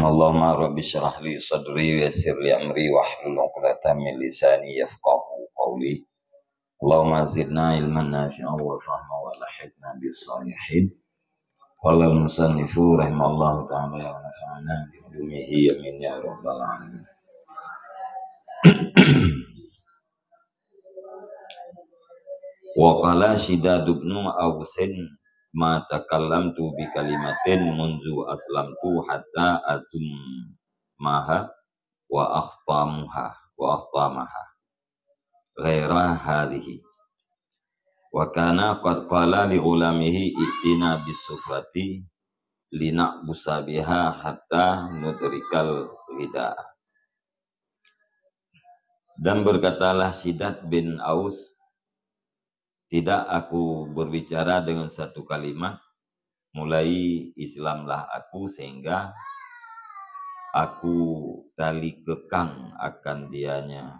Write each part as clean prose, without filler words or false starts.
Allahumma rabbi syrah li sadri wa yassir li amri wahlul 'uqdatam min lisani yafqahu qawli. Allahumma zidna ilman nafi'an wa fahman wa lahiqna bis salihin. Qala al-musannifu rahimallahu ta'ala wa nafa'ana bi ulumihi amin ya rabbal alamin. Wa qala Shidad ibn Ausin ma takallamtu bi kalimatin munzu aslamtu hatta azummaha wa akhtamaha ghaira hadhihi wa kana qad qala li ulamihi ittina bisufrati linaqbusa biha hatta nudrikal ghida. Dan berkatalah Shidad bin Aus, tidak aku berbicara dengan satu kalimat, mulai Islamlah aku sehingga aku tali kekang akan dianya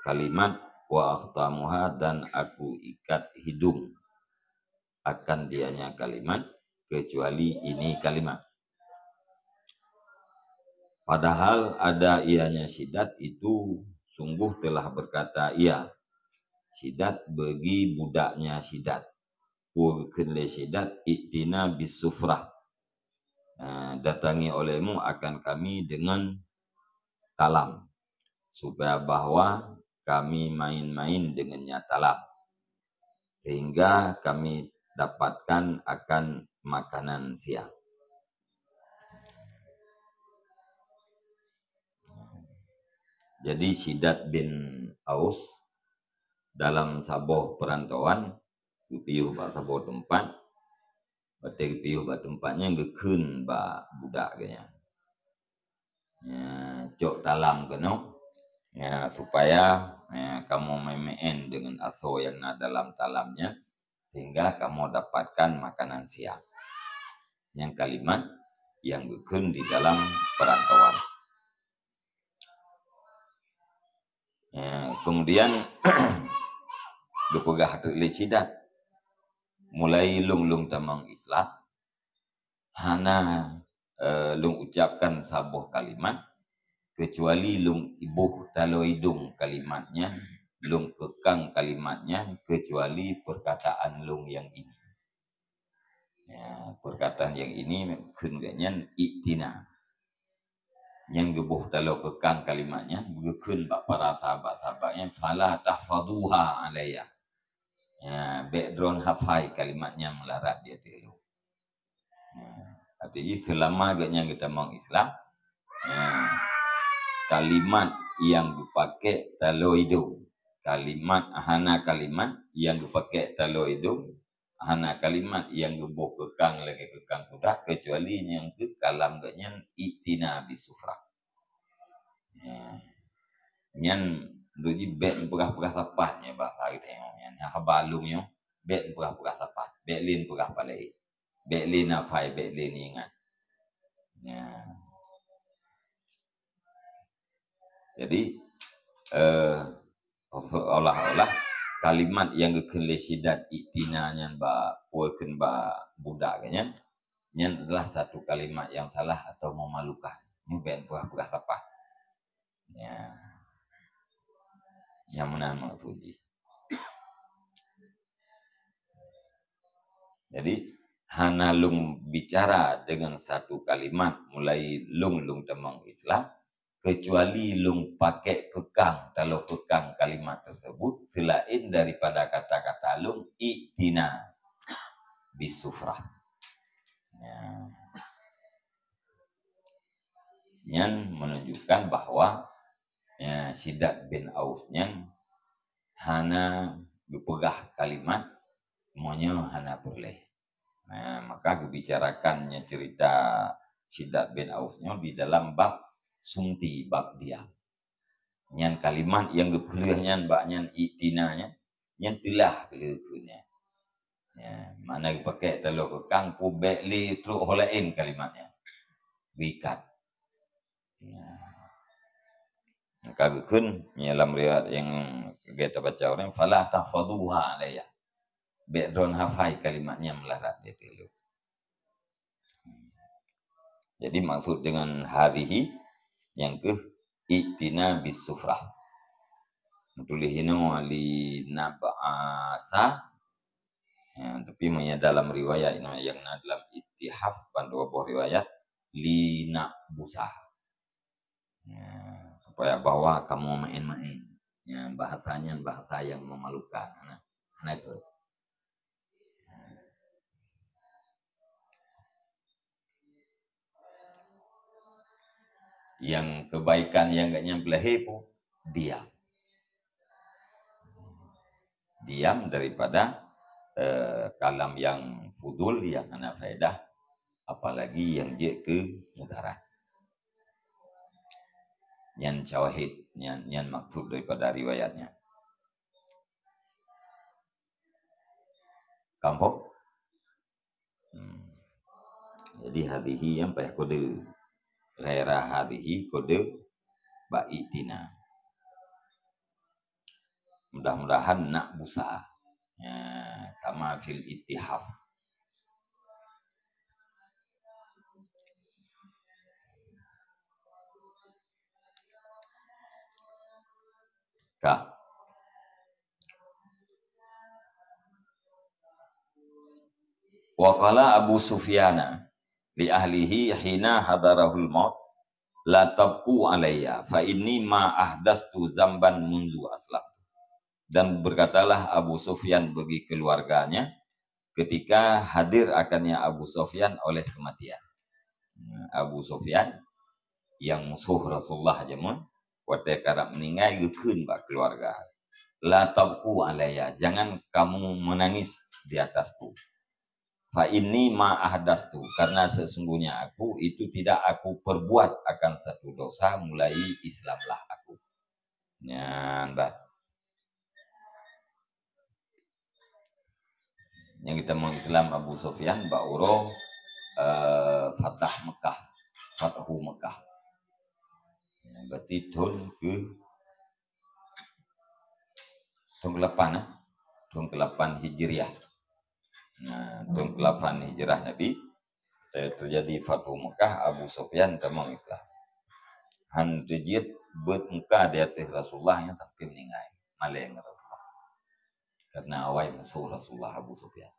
kalimat wa akhtamuha, dan aku ikat hidung akan dianya kalimat, kecuali ini kalimat. Padahal ada ianya Shidad itu sungguh telah berkata ia Shidad bagi budaknya Shidad, purken le Shidad iktina bisufrah, datangi olehmu akan kami dengan talam, supaya bahwa kami main-main dengannya talam, sehingga kami dapatkan akan makanan siang. Jadi Shidad bin Aus dalam saboh perantauan piuh ba saboh tempat, batik piuh ba tempatnya gekun ba budak kayaknya. Ya, cok talam keno, ya, supaya kamu main-main dengan aso yang ada dalam talamnya, sehingga kamu dapatkan makanan siang. Yang kalimat yang gekun di dalam perantauan. Ya, kemudian dipegah oleh Shidad, mulai lung tamang Islam, hana lung ucapkan sabuh kalimat, kecuali lung ibuh talo hidung kalimatnya, lung kekang kalimatnya, kecuali perkataan lung yang ini. Ya, perkataan yang ini kungannya iktina. Yang gebuh talo kekang kalimatnya, gekun bak para sahabat-sahabatnya, fala tahfaduha alayya. Ya, background hafai kalimatnya melarat dia dulu. Ya, artinya selama agaknya kita mau Islam, kalimat yang dipakai talo hidung, kalimat hana kalimat yang dipakai talo hidung, hana kalimat yang gebuh kekang lagi kekang kuda, kecuali yang ke kalam agaknya iktina bisufra. Ya, nyan doji bet pegah-pegah sapatnya bahasa kita yang habalungnya bet pegah-pegah sapat, bet lin pegah palai, bet lin afai, bet lin ingat. Ya. Jadi olah-olah kalimat yang gekele Shidad iktina nyan ba puekeun ba budak nyan adalah satu kalimat yang salah atau memalukan. Ini bet pegah-pegah sapat. Ya. Yang mana maksudnya. Jadi hana lung bicara dengan satu kalimat mulai lung tamang Islam, kecuali lung pakai kekang, kalau kekang kalimat tersebut selain daripada kata-kata lung iktina bisufrah. Ya. Yang menunjukkan bahwa ya, Shidad bin Aus yang hana dipegah kalimat semuanya hana boleh. Nah, maka dibicarakannya cerita Shidad bin Ausnya di dalam bab sumti, bab dia. Yang kalimat yang dipelihnya baknya itinanya yang telah kelihunnya. Ya, mana dipakai talo kekang pubek li truk holain kalimatnya. Wikat. Ya. Maka gekun dalam riwayat yang kita baca orang fala tahfaduha alayya. Background hafai kalimatnya melarat dia dulu. Jadi maksud dengan hadhihi yang ke i'tina bis sufrah. Tulis ini li nab'asa. Ya, tapi dalam riwayat ini yang dalam ittihaf pada buah riwayat li na'busa. Ya, supaya bawa kamu main-main. Ya, bahasanya bahasa yang memalukan. Nah itu. Yang kebaikan yang gak nyampe pun diam. Diam daripada kalam yang fudul yang ana faedah, apalagi yang dia ke mudarat. Yang syawahid, yang maksud daripada riwayatnya. Kampung. Jadi hadihi yang payah kode. Ghaira hadihi kode ba'itina. Mudah-mudahan nak busa. Ya, kama fil ittihaf. Kah? Wa qala Abu Sufyana li ahlihi hina hadarahul maut la tabku alayya fa inni ma ahdastu zamban mundu aslam. Dan berkatalah Abu Sufyan bagi keluarganya ketika hadir akannya Abu Sufyan oleh kematian. Abu Sufyan yang musuh Rasulullah jamun waktu karena meninggal yukun bak keluarga. La tabku alayya, jangan kamu menangis di atasku. Fa inni ma ahdastu, karena sesungguhnya aku itu tidak aku perbuat akan satu dosa mulai Islamlah aku. Ya, Mbak. Yang kita mengislam Abu Sufyan Ba'uro Fatah Mekah, Fathu Mekah. Ya, berarti tahun ke-8 tahun ke-8 Hijriah. Nah, tahun ke-8 Hijrah Nabi terjadi Fathu Mekah. Abu Sufyan temang Islam. Han terjid buat muka di atas Rasulullah yang sampai meninggal. Maleng Rasulullah. Karena awal musuh Rasulullah Abu Sufyan.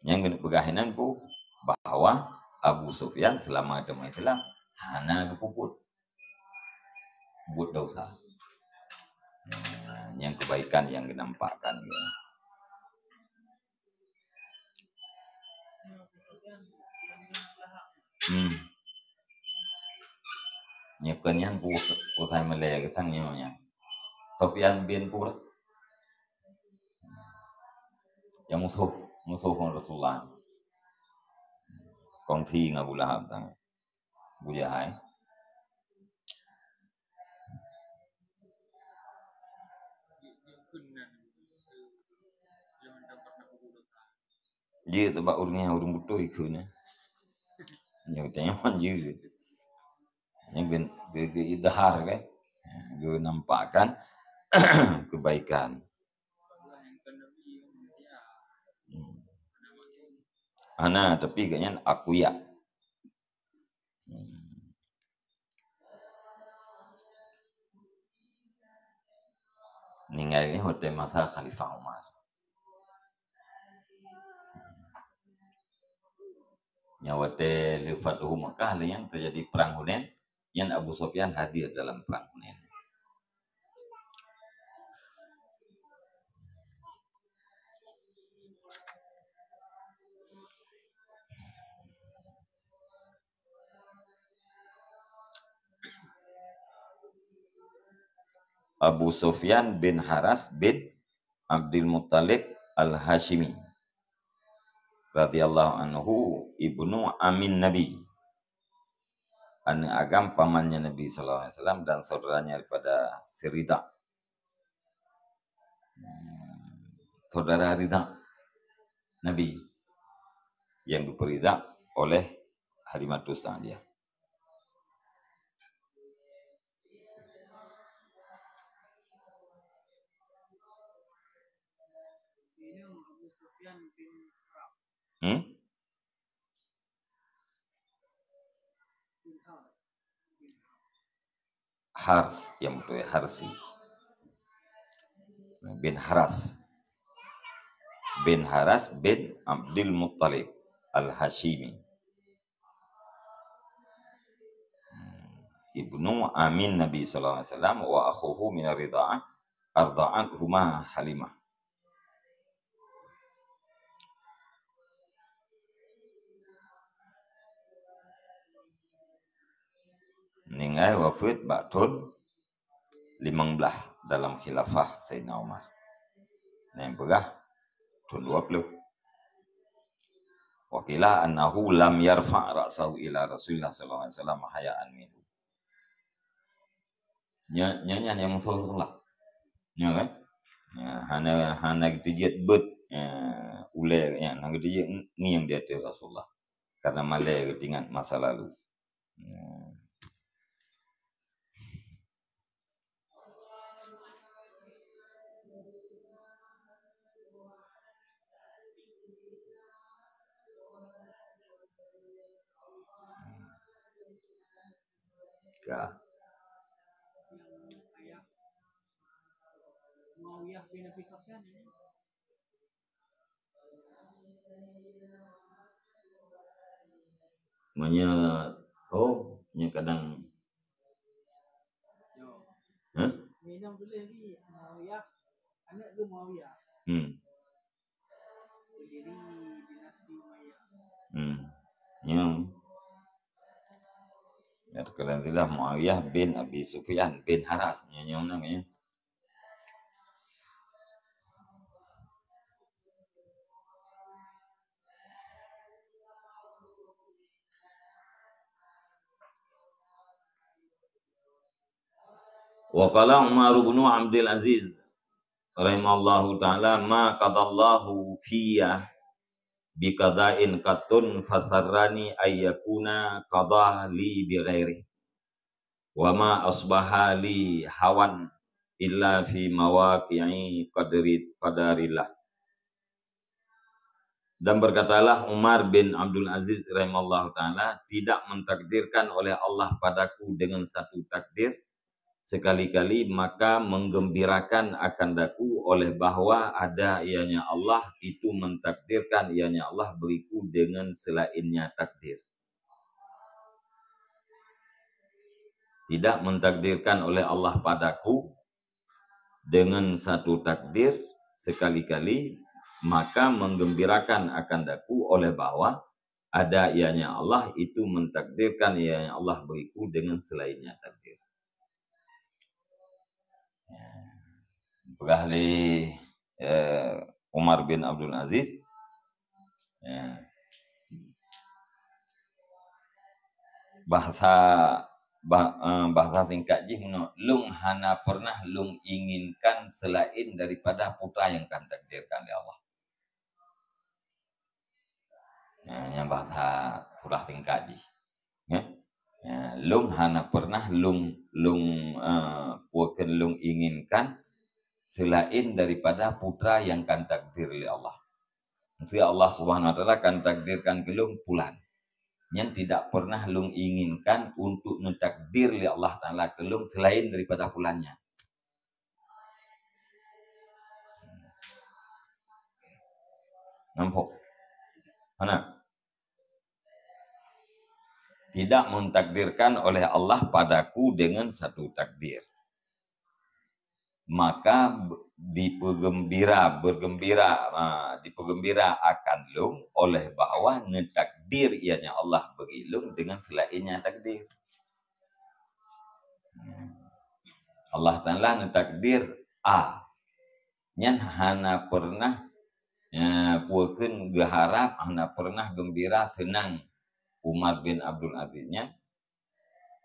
Yang kepegahinan pun bahwa Abu Sufyan selama agama Islam hana kepuput buat dosa. Yang kebaikan yang dinampakkan ya. Nyekanyan putai Malaya ketang nyonya. Sufyan bin Pur yang musuh Rasulullah. Kong thi Abu Lahab tang. Bujahai. Dia tempat urungnya urung butuh ikutnya. Yang tanya manjir. Yang idhar kan. Gue nampakkan kebaikan. Ana tapi kayaknya aku ya. Ninggal ini hotel masa Khalifah Umar. Nyawate Fathu Mekah yang terjadi perang Hunain yang Abu Sufyan hadir dalam perang Hunain. Abu Sufyan bin Haras bin Abdul Muttalib Al-Hashimi radhiyallahu anhu ibnu amin Nabi. Agam pamannya Nabi sallallahu alaihi wasallam dan saudaranya daripada Sirida. Saudara Rida Nabi yang diberi ridha oleh Halimatus Sa'diyah. Hars yang betul ya, Harsi bin Haras bin Abdul Muttalib Al-Hashimi, ibnu amin Nabi sallallahu alaihi wasallam wa akhuhu min rida'ah arda'at huma Halimah. Ningai wafat ba'dun 15 dalam khilafah Sayyidina Umar. Yang pegah tahun 20. Wakila annahu lam yarfa' ra'sahu ila Rasulullah sallallahu alaihi wasallam haya'an minhu. Nyanyian yang Rasulullah. Ya kan? Hana gejit bet ulai yang hana gejit ni yang dia tu Rasulullah. Karena malai ketingat masa lalu. Ya. Manya nya kadang Minang boleh ni Muawiyah, anak dia Muawiyah. Berdiri dinasti Umayyah. Ya terkadang Muawiyah bin Abi Sufyan bin Haras yang namanya. Wa qala Umar bin Abdul Aziz rahimallahu taala ma qadallahu fiyya bi qada'in qatun fasarrani ayyakuna qada li bi ghairi wa ma asbaha li hawan illa fi mawaqi'i qadarillah. Dan berkatalah Umar bin Abdul Aziz rahimallahu taala, tidak mentakdirkan oleh Allah padaku dengan satu takdir sekali-kali, maka menggembirakan akan daku oleh bahwa ada ianya Allah itu mentakdirkan ianya Allah beriku dengan selainnya takdir. Tidak mentakdirkan oleh Allah padaku dengan satu takdir sekali-kali, maka menggembirakan akan daku oleh bahwa ada ianya Allah itu mentakdirkan ianya Allah beriku dengan selainnya takdir. Ahli Umar bin Abdul Aziz bahasa singkat je lung hana pernah lung inginkan selain daripada putra yang kan takdirkan oleh Allah. Yang bahasa surah singkat je. Lung hana pernah lung inginkan selain daripada putra yang kan takdir oleh Allah. Mesti Allah Subhanahu wa taala kan takdirkan ke lung pulan. Yang tidak pernah lung inginkan untuk mentakdir oleh Allah taala ke lung selain daripada pulannya. Nampak? Mana? Tidak mentakdirkan oleh Allah padaku dengan satu takdir. Maka bergembira akan lung oleh bahwa netakdir ianya Allah bagi lung dengan selainnya takdir. Allah Ta'ala netakdir nyan hana pernah puakeun geharap, hana pernah gembira senang Umar bin Abdul Aziznya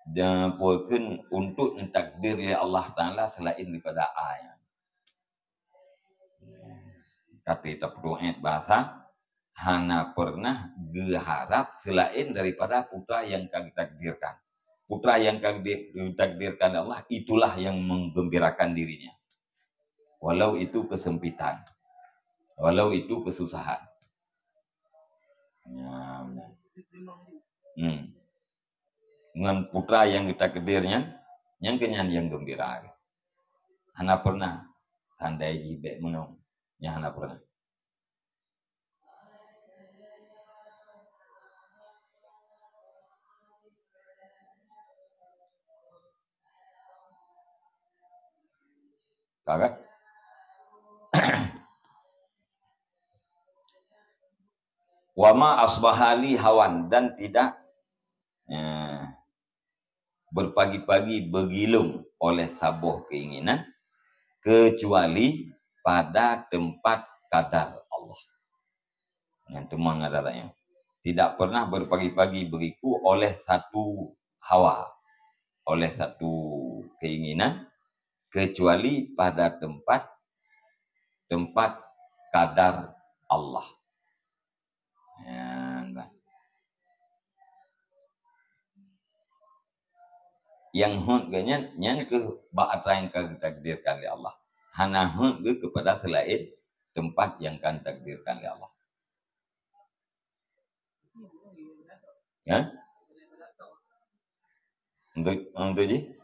dan puakeun untuk mentakdir ya Allah Ta'ala selain daripada ayat. Kata terpenuh bahasa hana pernah berharap selain daripada putra yang kami takdirkan. Putra yang kami takdirkan Allah itulah yang menggembirakan dirinya. Walau itu kesempitan. Walau itu kesusahan. Ya, dengan putra yang kita kedirnya, yang kenyan yang gembira. Hana pernah tandai jibek menong, yang hana pernah. Kagak? Wama asbahali hawan, dan tidak berpagi-pagi bergilung oleh sabuh keinginan kecuali pada tempat kadar Allah. Yang temang adalah tidak pernah berpagi-pagi beriku oleh satu hawa, oleh satu keinginan kecuali pada tempat kadar Allah. Yang hut ganyan ke ba'ata yang takdirkan oleh Allah. Hana hut kepada selain tempat yang kan takdirkan oleh Allah. Ya? Untuk je?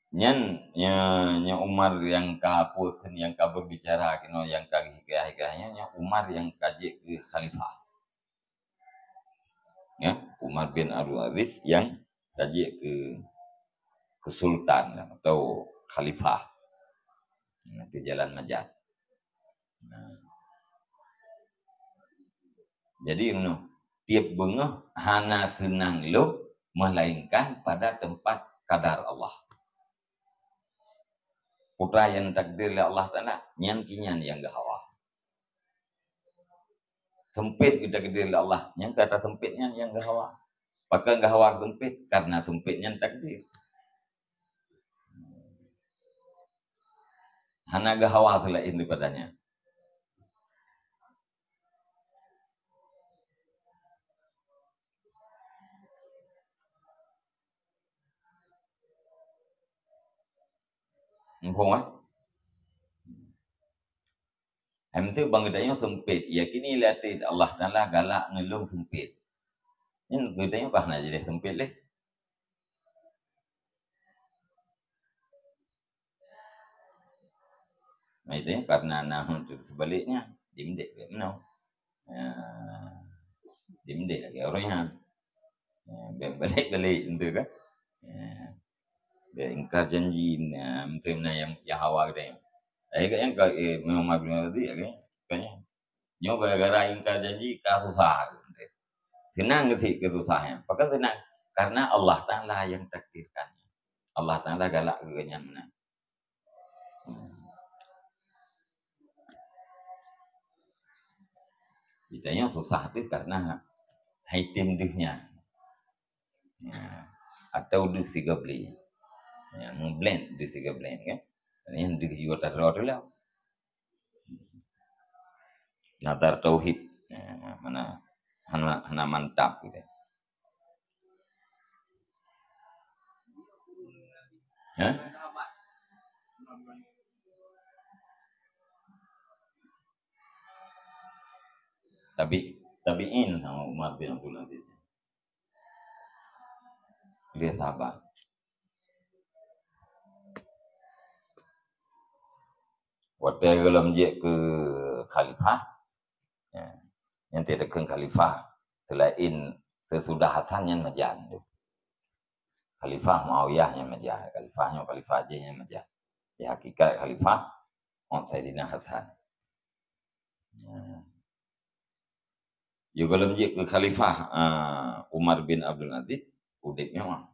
Nya Umar yang kapun yang berbicara kino yang hikayahnya nya Umar yang kaji ke khalifah. Ya, Umar bin Abdul Aziz yang kaji ke sultan atau khalifah. Nanti jalan Majad. Nah. Jadi tiap bengah hana senang lo melainkan pada tempat kadar Allah. Putra yang takdir oleh Allah Ta'ala nyan kinyan yang gahawa. Sempit kita takdir oleh Allah, yang kata sempitnya yang gahawa. Pakai gahawa sempit karena sempitnya takdir. Hana gahawa selain daripadanya. Engkau Hamtu bangdanya sempit. Yakini lihat Allah Taala galak ngelung sempit. Ini bedanya apa nak jadi sempit leh? Nah itu karena untuk sebaliknya dimdek ke mana? Dimdek ke orangnya. Balik itu kan? Ingkar janji mungkin yang hawa kita. Yang memang benar tadi kayaknya. Nyoba gara-gara ingkar janji kasusah. Tenang sih kesusahannya. Pakai tenang karena Allah Taala yang takdirkan. Allah Taala galak kegenyan mana. Ditanya susah itu karena haitim dihnya. Atau dih siga beli. Blend dih siga blend kan. Yang dih juga teror lah. Nadar tauhid mana hana mantap gitu. Hah? Tabiin sama Umar bin Abdul Aziz. Dia sahabat. Waktu dalam je ke khalifah, yang tidak ke khalifah selain sesudah Hasan yang majan. Khalifah Muawiyah yang majan, khalifah je yang majan. Di hakikat khalifah Sayyidina Hasan. Juga dalam je ke khalifah Umar bin Abdul Aziz, udik memang.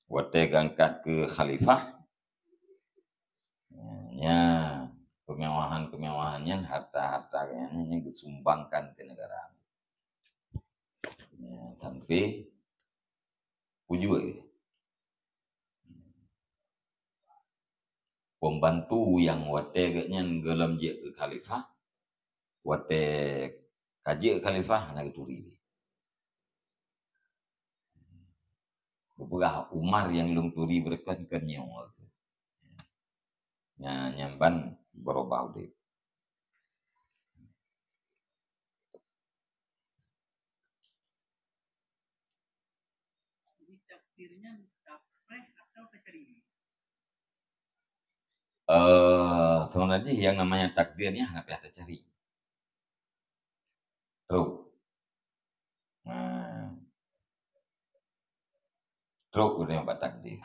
Waktu gangkat ke khalifah, kemewahannya harta-hartanya yang disumbangkan ke negara. Sampai ujung pembantu yang wategnya gelam je ke khalifah, wate kaji khalifah nak turi. berah Umar yang lung turi berkan kenyong. Nyamban berubah dia. Jadi takdirnya tapreh atau terjadi? Sebenarnya yang namanya takdirnya nggak ada cari. Terus. Terus udah yang takdir.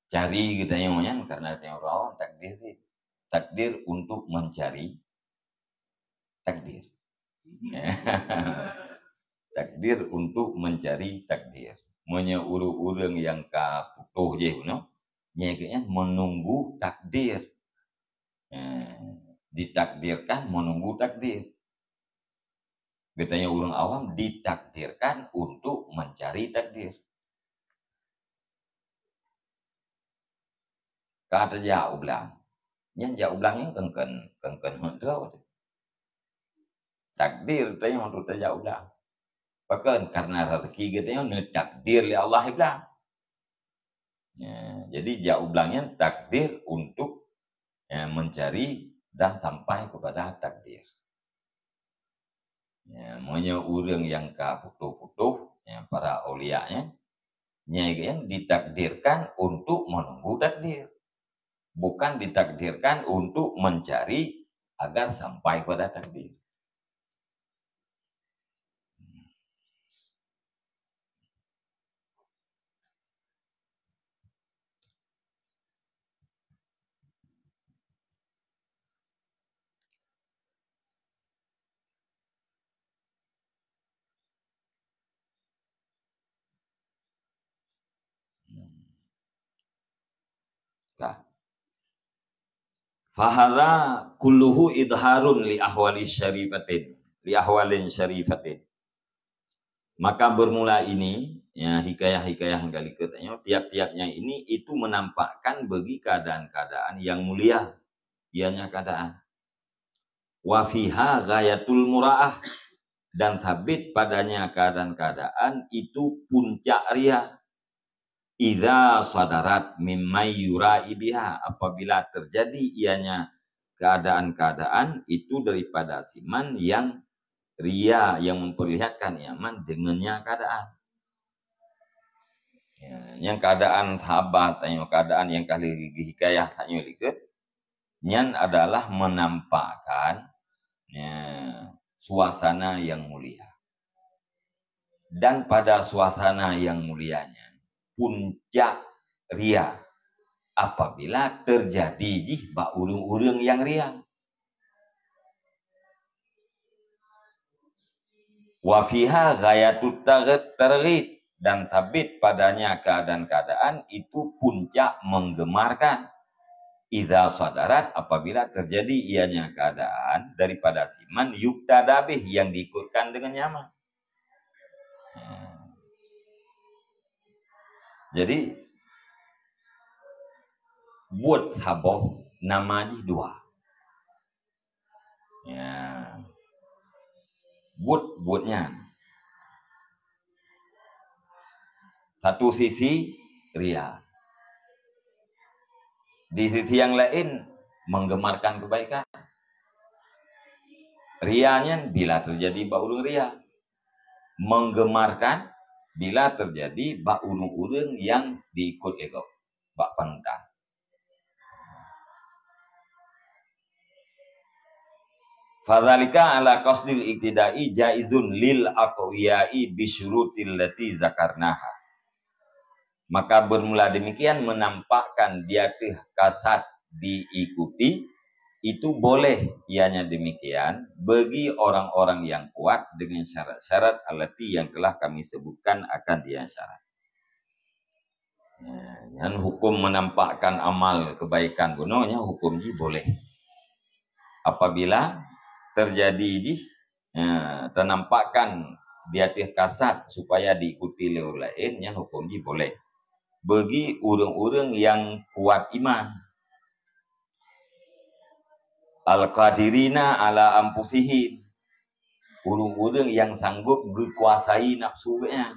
Cari kita yang karena yang orang takdir sih. Takdir untuk mencari takdir. Takdir untuk mencari takdir. Monya urang yang kaputuh je no. Nyeknya menunggu takdir. Ditakdirkan menunggu takdir. Katanya orang awam ditakdirkan untuk mencari takdir. Kata jauh belang. Yang jauh belangnya kengken hendraw. Takdir tanya untuk jauh belang. Bahkan karena rezeki katanya takdir oleh Allah belang. Jadi jauh belangnya takdir untuk mencari dan sampai kepada takdir. Maunya orang yang kaputuh-putuh, para aulianya, yang ditakdirkan untuk menunggu takdir. Bukan ditakdirkan untuk mencari agar sampai pada takdir. Fahadha kulluhu idharun li ahwalin syarifatin. Maka bermula ini, hikayah-hikayah yang kali katanya, tiap-tiapnya ini itu menampakkan bagi keadaan-keadaan yang mulia. Ianya keadaan. Wa fiha ghayatul mura'ah. Dan sabit padanya keadaan-keadaan itu puncak ria. Idza sadarat mimmay yura'i biha, apabila terjadi ianya keadaan-keadaan itu daripada siman yang ria, yang memperlihatkan nyaman dengannya keadaan. Yang keadaan sahabat, yang keadaan yang kali hikayah saya lihat, yang adalah menampakkan suasana yang mulia. Dan pada suasana yang mulianya puncak ria apabila terjadi jihba urung-urung yang ria. Wa fiha ghayatut targhib, dan sabit padanya keadaan-keadaan itu puncak menggemarkan. Idza sadarat, apabila terjadi ianya keadaan daripada siman yuktadabih, yang diikutkan dengan nyaman. Jadi buat saboh namanya dua. Buatnya satu sisi ria, di sisi yang lain menggemarkan kebaikan. Rianya bila terjadi baulung ria, menggemarkan bila terjadi baulung-ulung yang diikut ego, bak panutan. Fadzalika ala qasdil iktidai jaizun lil aqwiyai bisyurutil lati zakarnaha. Maka bermula demikian menampakkan dia kasat diikuti, itu boleh ianya demikian bagi orang-orang yang kuat dengan syarat-syarat alati yang telah kami sebutkan akan dia syarat. Dan hukum menampakkan amal kebaikan gunanya hukum ji boleh. Apabila terjadi ternampakkan dia kasat supaya diikuti oleh orang lain, yang hukum ji boleh. Bagi orang-orang yang kuat iman. Al-qadirina ala anfusihim. Orang-orang yang sanggup berkuasai nafsunya.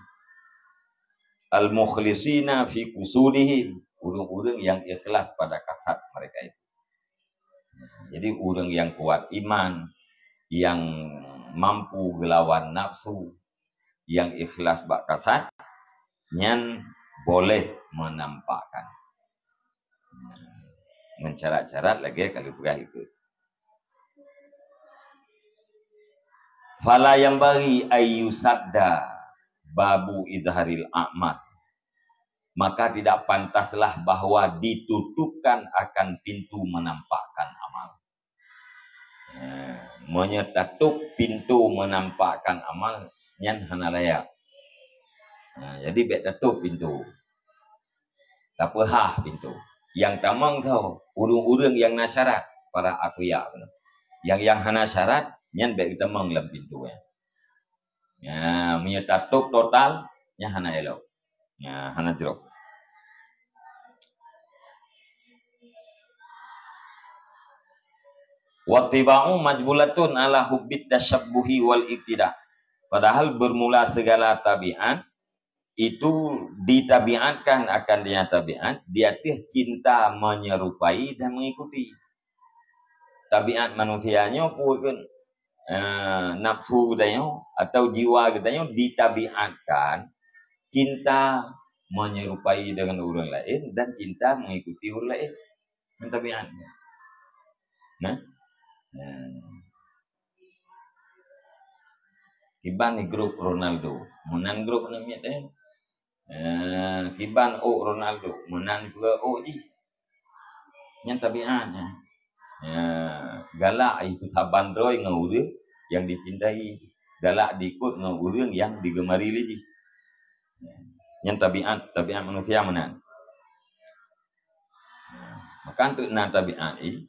al-mukhlisina fi kusudihim, orang-orang yang ikhlas pada kasat mereka itu. Jadi orang yang kuat iman, yang mampu gelawan nafsu, yang ikhlas bak kasat, nyan boleh menampakkan. Mencarat-carat lagi kalau pegah ikut. Fala yang bagi ayyusadda babu idharil a'mal. Maka tidak pantaslah bahwa ditutupkan akan pintu menampakkan amal. Menyetatup pintu menampakkan amal nyan hana layak. Jadi bet tutup pintu. Tak apa pintu. Yang tamang tahu urung-urung yang nasyarat para akuya. Yang hana syarat nyan bet kita mang dalam pintu ya. Menyetatup total nya hana elok. Hana jeruk. Wattiba'u majbulatun ala hubbit tasyabbuhi wal iktida. Padahal bermula segala tabiat itu ditabiatkan akan dia tabiat, dia cinta menyerupai dan mengikuti. Tabiat manusianya pun nafsu katanya atau jiwa katanya ditabiatkan cinta menyerupai dengan orang lain dan cinta mengikuti orang lain. Tabiatnya. Kiban ni grup Ronaldo, menan grup namanya teh. Kiban Ronaldo, menan juga ji. Yang tabiatnya. Galak itu saban roy ngurang yang dicintai, galak diikut ngurang yang digemari lagi. Yang tabiat manusia menan. Maka untuk tabiat ini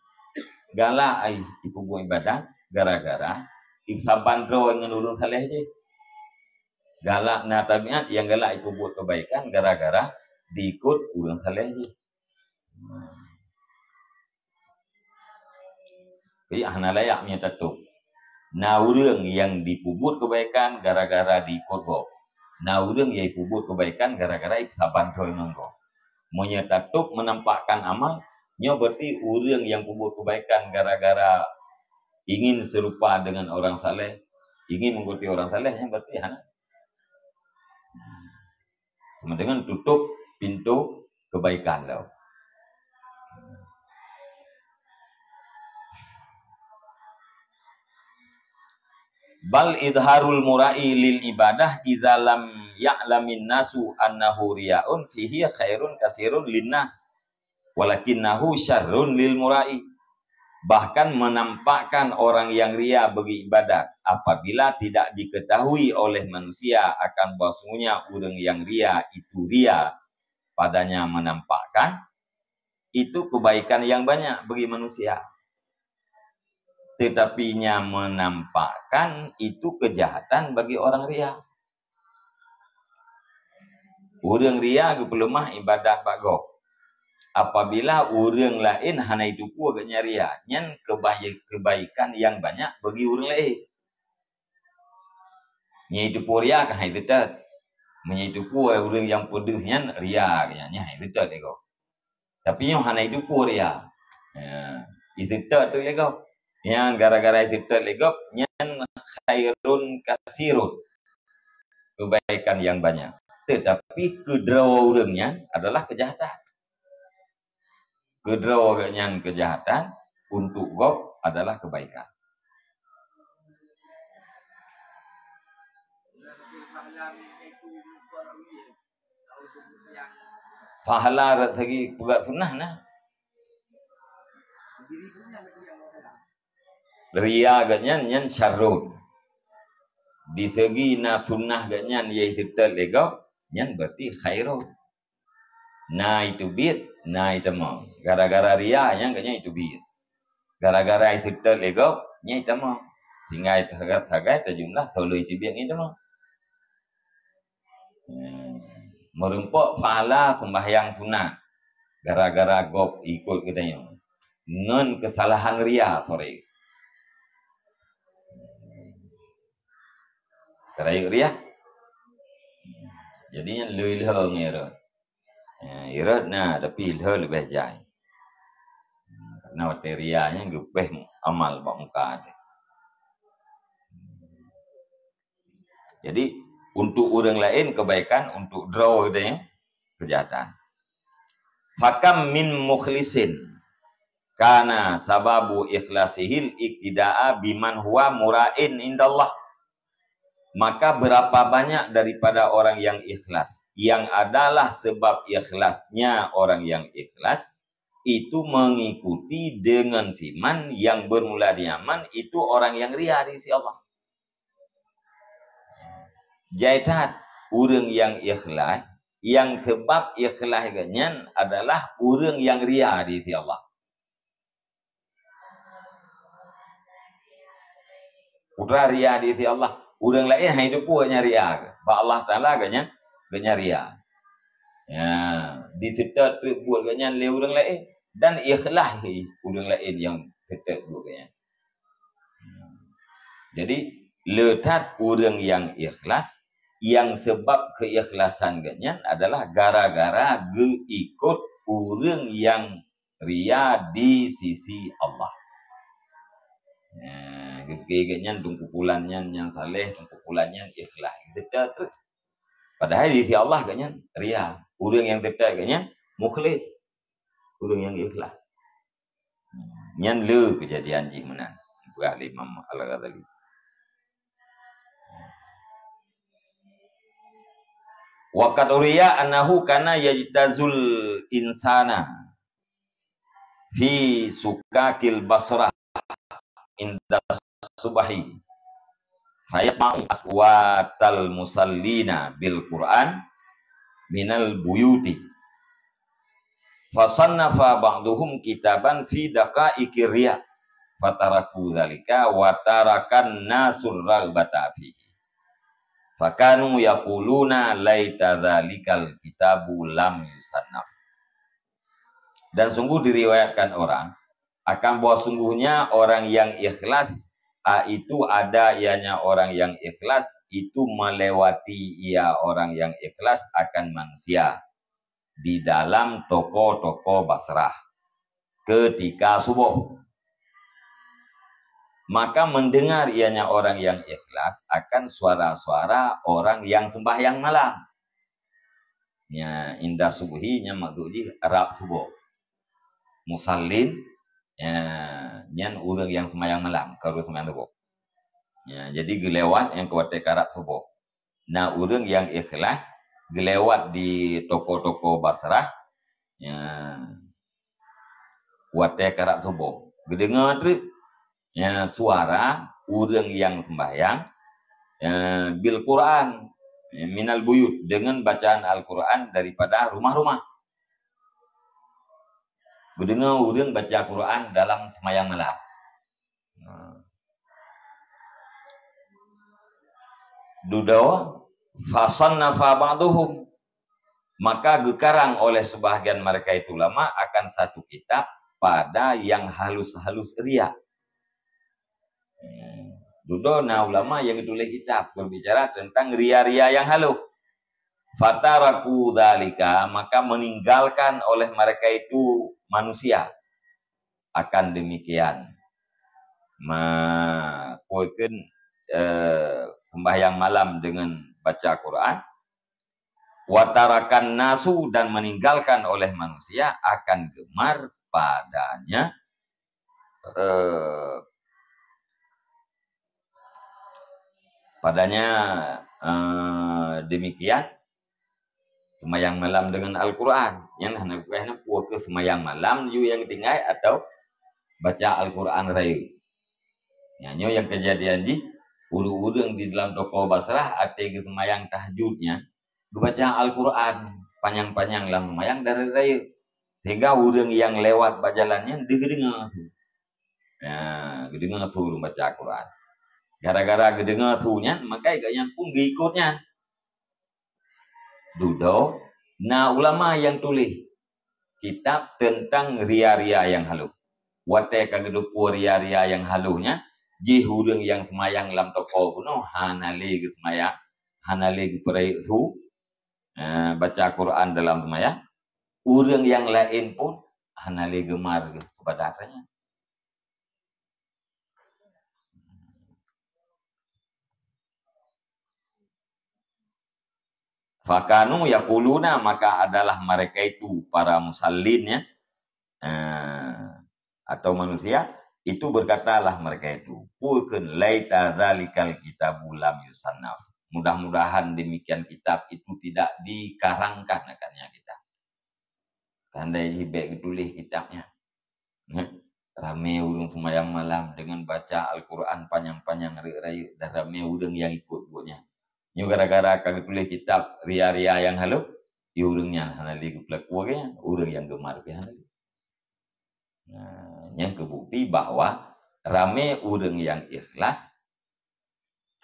galak ibu buat ibadat gara-gara saban roy ngurang saleh je. Galak na tabiat yang galak ibu buat kebaikan gara-gara diikut urang saleh je. Jadi hana layak menyetatup. Na urang yang dipubut kebaikan gara-gara diikut go. Na urang yang dipubut kebaikan gara-gara saban roy nganggo. Menyetatup menampakkan amal nya berarti urang yang pubut kebaikan gara-gara ingin serupa dengan orang saleh, ingin mengikuti orang saleh yang berarti hana. Sama dengan tutup pintu kebaikan tau. Bal idharul murai lil ibadah idza lam ya'lamin nasu annahu riya'un fihi khairun kasirun linnas walakinnahu syarrun lil murai. Bahkan menampakkan orang yang ria bagi ibadat apabila tidak diketahui oleh manusia akan bahwasanya orang yang ria itu ria padanya menampakkan itu kebaikan yang banyak bagi manusia. Tetapi nya menampakkan itu kejahatan bagi orang ria. Orang ria kepelemah ibadat bago. Apabila orang lain hana itu pun agaknya ria, nyan kebaikan yang banyak bagi orang lain. Nya itu pun ria kan itu tak. Nya itu pun orang yang pedes nyan ria nya itu tak lego. Tapi yang hana itu pun ria. Itu tak tu lego. Yang gara-gara itu terlegap nyan khairun kasirun, kebaikan yang banyak. Tetapi kedraw orangnya adalah kejahatan. Kedraw orangnya kejahatan, untuk gop adalah kebaikan. Fahala lagi pegat sunnah nah. Ria agaknya nyan syarrun. Di segi na sunnah agaknya yaitu terlegap nyan berarti khairun. Na itu bid, na itu mau. Gara-gara ria yang agaknya itu bid. Gara-gara itu terlegap nya itu mau. Sehingga itu harga terjumlah solo itu bid itu mau. Merumpuk fahala sembahyang sunat. Gara-gara gop ikut katanya. Non kesalahan ria sore. Kerayuk ria. Jadinya leh ngerot. Irat nah tapi leh lebih jai. Karena materianya lebih amal bak muka ada. Jadi untuk orang lain kebaikan, untuk draw katanya kejahatan. Fakam min mukhlisin kana sababu ikhlasihil iktida'a biman huwa mura'in indallah. Maka berapa banyak daripada orang yang ikhlas, yang adalah sebab ikhlasnya orang yang ikhlas itu mengikuti dengan siman yang bermula di Yaman, itu orang yang ria di sisi Allah. Jaitat orang yang ikhlas, yang sebab ikhlasnya adalah orang yang ria di sisi Allah. Putra ria di sisi Allah. Orang lain hidup punya ria. Ba Allah Taala ganya ria. Ya, ditetap buat ganya le orang lain dan ikhlas orang lain yang tetap buat ganya. Jadi letak orang yang ikhlas, yang sebab keikhlasan ganya adalah gara-gara ikut orang yang ria di sisi Allah. Kegenya kumpulannya yang saleh, kumpulannya ikhlas. Tetap terus. Padahal di sisi Allah ganya ria. Orang yang tetap ganya mukhlis. Orang yang ikhlas. Yang le kejadian ji menan. Buah Imam Al-Ghazali. Wa qad uriya annahu kana yajtazul insana fi sukakil Basrah inda subahi fayasma'u aswatal musallina bil Qur'an minal buyuti fasannafa ba'duhum kitaban fi daqaiqir riya fataraku dzalika wa tarakan nasur raghbata fihi fakanu yaquluna laita dzalikal kitabu lam yusannaf. Dan sungguh diriwayatkan orang akan bahwa sungguhnya orang yang ikhlas itu ada ianya orang yang ikhlas itu melewati ia orang yang ikhlas akan manusia di dalam toko-toko Basrah ketika subuh. Maka mendengar ianya orang yang ikhlas akan suara-suara orang yang sembahyang malam. Ya, indah subuhinya maksudnya Arab subuh. Musallin ya, nyan orang yang sembahyang malam, kalau sembahyang subuh. Ya, jadi gelewat yang kuat karat subuh. Nah, orang yang ikhlas gelewat di toko-toko Basrah ya, kuat karat subuh. Gedengar tu ya, suara orang yang sembahyang bil Quran minal buyut dengan bacaan Al-Quran daripada rumah-rumah. Mendengar orang baca Quran dalam sembahyang malam. Dudo fasannafa ba'duhum, maka gekarang oleh sebahagian mereka itu ulama akan satu kitab pada yang halus-halus ria. Dudo nah ulama yang ditulis kitab berbicara tentang ria-ria yang halus. Fataraku dzalika, maka meninggalkan oleh mereka itu manusia akan demikian. Melakukan sembahyang malam dengan baca Quran. Watarakan nasu, dan meninggalkan oleh manusia akan gemar padanya demikian sembahyang malam dengan Al-Quran. Yang hendak puak ke sembahyang malam you yang tinggal atau baca Al-Quran rayu. Nyanyo yang kejadian di urang di dalam toko Basrah ate ke sembahyang tahajudnya baca Al-Quran panjang-panjang dalam sembahyang dari rayu. Sehingga urang yang lewat bajalannya dengar. Ya, dengar suruh baca Al-Quran. Gara-gara dengar suruhnya, maka iganya pun ngikutnya. Dudo, nah ulama yang tulis kitab tentang ria-ria yang halus. Wate kagedupu ria-ria yang halusnya, ji hurung yang semayang dalam toko puno, hanale semayang, hanale perai su, baca Quran dalam sembahyang, orang yang lain pun hanali gemar kepada katanya. Fakanu yaquluna, maka adalah mereka itu para musallinnya atau manusia itu berkatalah mereka itu, pulkeun laita dzalikal kitabu lam yusannaf. Mudah-mudahan demikian kitab itu tidak dikarangkan akannya kita. Kandai hibek ditulis kitabnya. Rame urang sembahyang malam dengan baca Al-Quran panjang-panjang rayu dan rame urang yang ikut buatnya. Nyo gara-gara kagak tulis kitab ria-ria yang halu, ya urangnya hanali geplak wage, urang yang gemar ke hanali. Nah, yang kebukti bahwa rame urang yang ikhlas,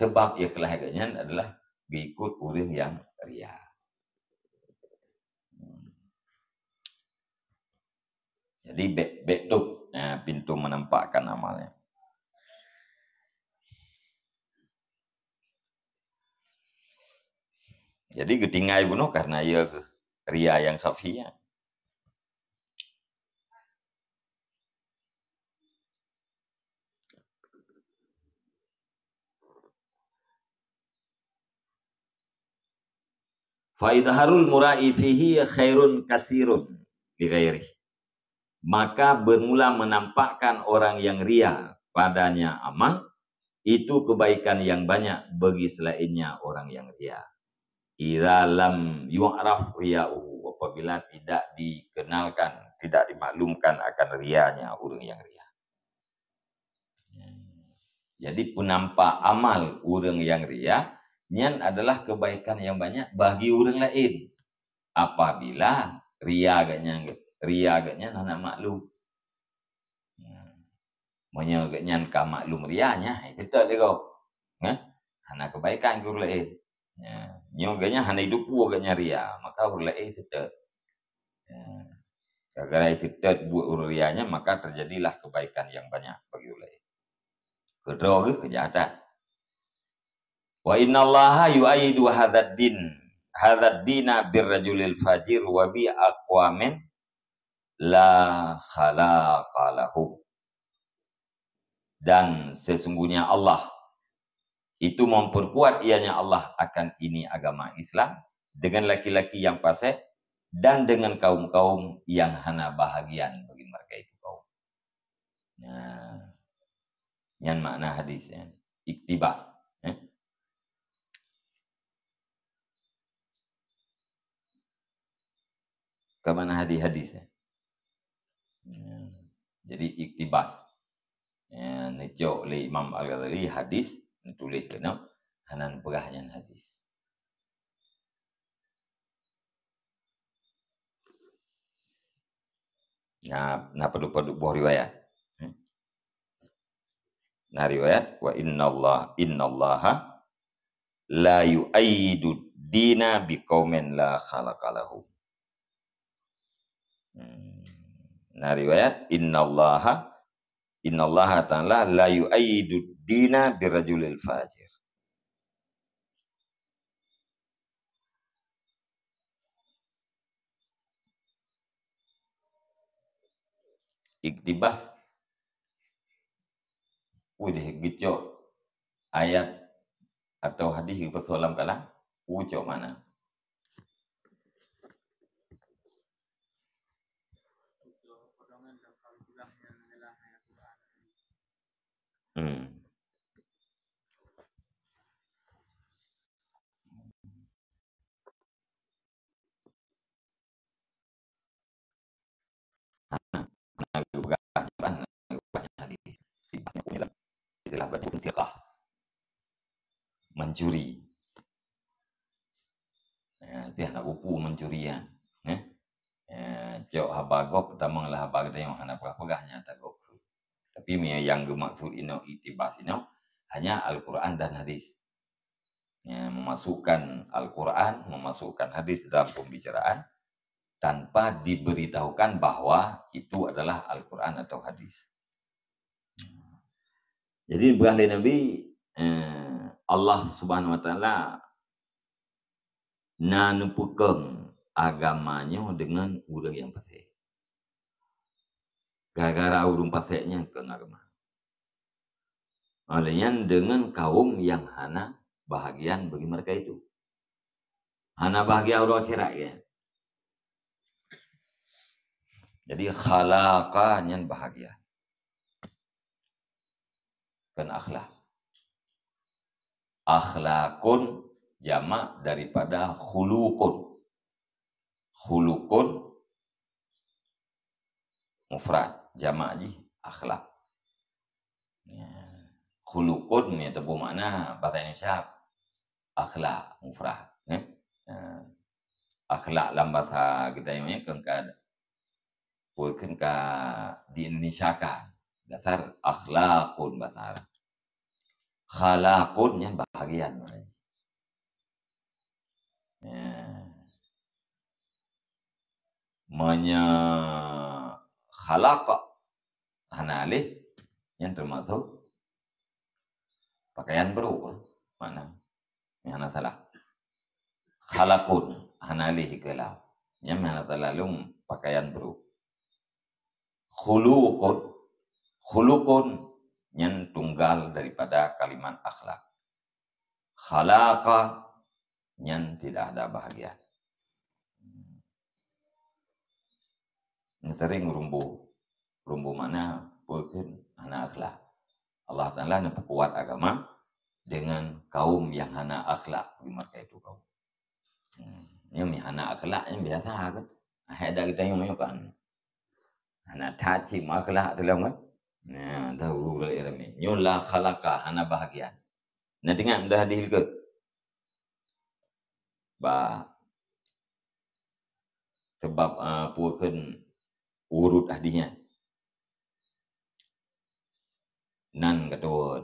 sebab ikhlahnya adalah mengikut urang yang ria. Jadi betul pintu menampakkan amalnya. Jadi getingai bunuh karena ia ria yang khafiyah. Faidharul mura'i fihi khairun kasirun li ghairihi. Maka bermula menampakkan orang yang ria padanya amal, itu kebaikan yang banyak bagi selainnya orang yang ria. Idza lam yu'raf riya'uhu, apabila tidak dikenalkan, tidak dimaklumkan akan rianya orang yang ria. Jadi penampak amal orang yang ria nyan adalah kebaikan yang banyak bagi orang lain. Apabila ria agaknya nak maklum. Monya agaknya ka maklum rianya, itu tak dego. Hana kebaikan ke orang lain. Nyo agaknya hana hidup agaknya ria, maka orang lain tetap. Gara-gara tetap buat orang rianya, maka terjadilah kebaikan yang banyak bagi orang lain. Kedua kejahatan. Wa innallaha yu'ayyidu hadzal dina birrajulil fajir wa bi aqwamin la khalaqalahu. Dan sesungguhnya Allah itu memperkuat ianya Allah akan ini agama Islam dengan laki-laki yang fasik dan dengan kaum-kaum yang hana bahagian bagi mereka itu kaum. Nah, yang makna hadisnya iktibas. Kemana hadis-hadisnya? Jadi iktibas. Nejo oleh Imam Al-Ghazali hadis tulis kena hanan perahnya hadis. Nah perlu buah riwayat. Nah riwayat wa innallaha la yu'ayyidu dina biqaumin la khalaqalahu. Nah riwayat innallaha ta'ala la yu'ayyidu dina birrajulil fajir. Iktibas udah gitu ayat atau hadis persoalan kalah ucap mana? Itulah bentuk siqah. Mencuri. Dia nak upu mencurian. Cok habagop pertama lah habag dia yang hana pegahnya tagop. Tapi yang dimaksud ino itibas ino hanya Al-Quran dan hadis. Memasukkan Al-Quran, memasukkan hadis dalam pembicaraan tanpa diberitahukan bahwa itu adalah Al-Quran atau hadis. Jadi berahli Nabi Allah Subhanahu Wa Taala na nepukeng agamanya dengan orang yang fasik. Gara-gara orang fasiknya ke agama. Olehnya dengan kaum yang hana bahagian bagi mereka itu. Hana bahagia orang akhirat ya. Jadi khalaqanya bahagia. Kan akhlak. Akhlakun jamak daripada khuluqun. Khuluqun mufrad, jamak je akhlak. Ya. Khuluqun ni tebu makna bahasa Indonesia akhlak mufrad, ya. Akhlak dalam bahasa kita ini kan di Indonesia kan dasar akhlakun bahasa Arab. Khalaqun yang bahagian. Khalaqa hanalih yang termasuk pakaian baru mana yang salah. Khalaqun hanalih kelah yang mana terlalu pakaian baru. Khuluqun yang tunggal daripada kalimat akhlak. Khalaqa yang tidak ada bahagian. Ini sering rumbu mana pun hana akhlak. Allah Ta'ala nak kuat agama dengan kaum yang hana akhlak di mereka itu kaum. Yang hana akhlak yang biasa kan. Ada kita yang kan. Hana taci akhlak dalam kan. Nah, tahu rule ini. Nyula khalaqa hana bahagia. Nah, dengar dah hadis ke? Sebab puakan urut hadisnya. Nan ketua.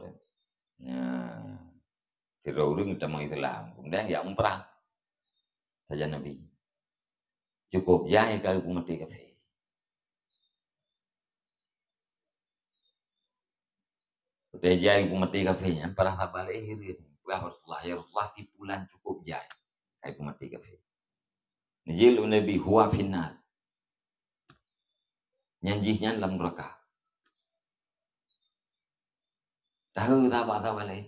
Sira urut kita Islam. Kemudian ya umrah saja Nabi. Cukup jahil kalau mati kafir. Udah jahil mati kafirnya. Para sahabat lahir. Ya Rasulullah si pulan cukup jahil. Kalau mati kafir. Najil Nabi huwa finnar. Nyanjihnya dalam neraka. Tahu tak lain.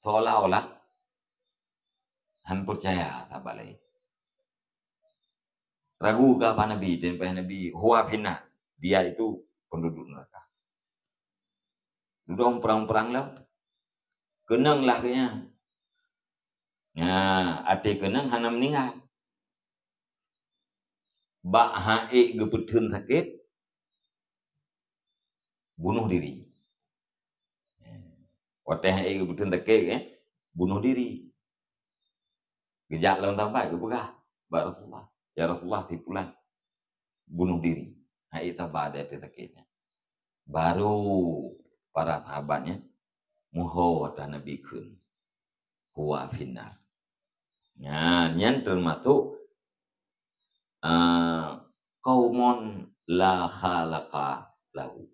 Seolah-olah hampir percaya tak lain. Ragu ke apa Nabi dan Nabi huwa finnar. Dia itu penduduk neraka. Duduk perang-perang lah. Kenang lah kayaknya. Nah, ati kenang hana meninggal. Bak haik gepetun sakit, bunuh diri. Waktu haik gepetun sakit, bunuh diri. Gejak lawan tampak ke pegah. Bak Rasulullah. Ya Rasulullah si pulang. Bunuh diri. Haik tabah ada sakitnya. Baru para sahabatnya muhau ada Nabi kun. Huwa finnar. Nah, yang termasuk qaumun la khalaqa lahu.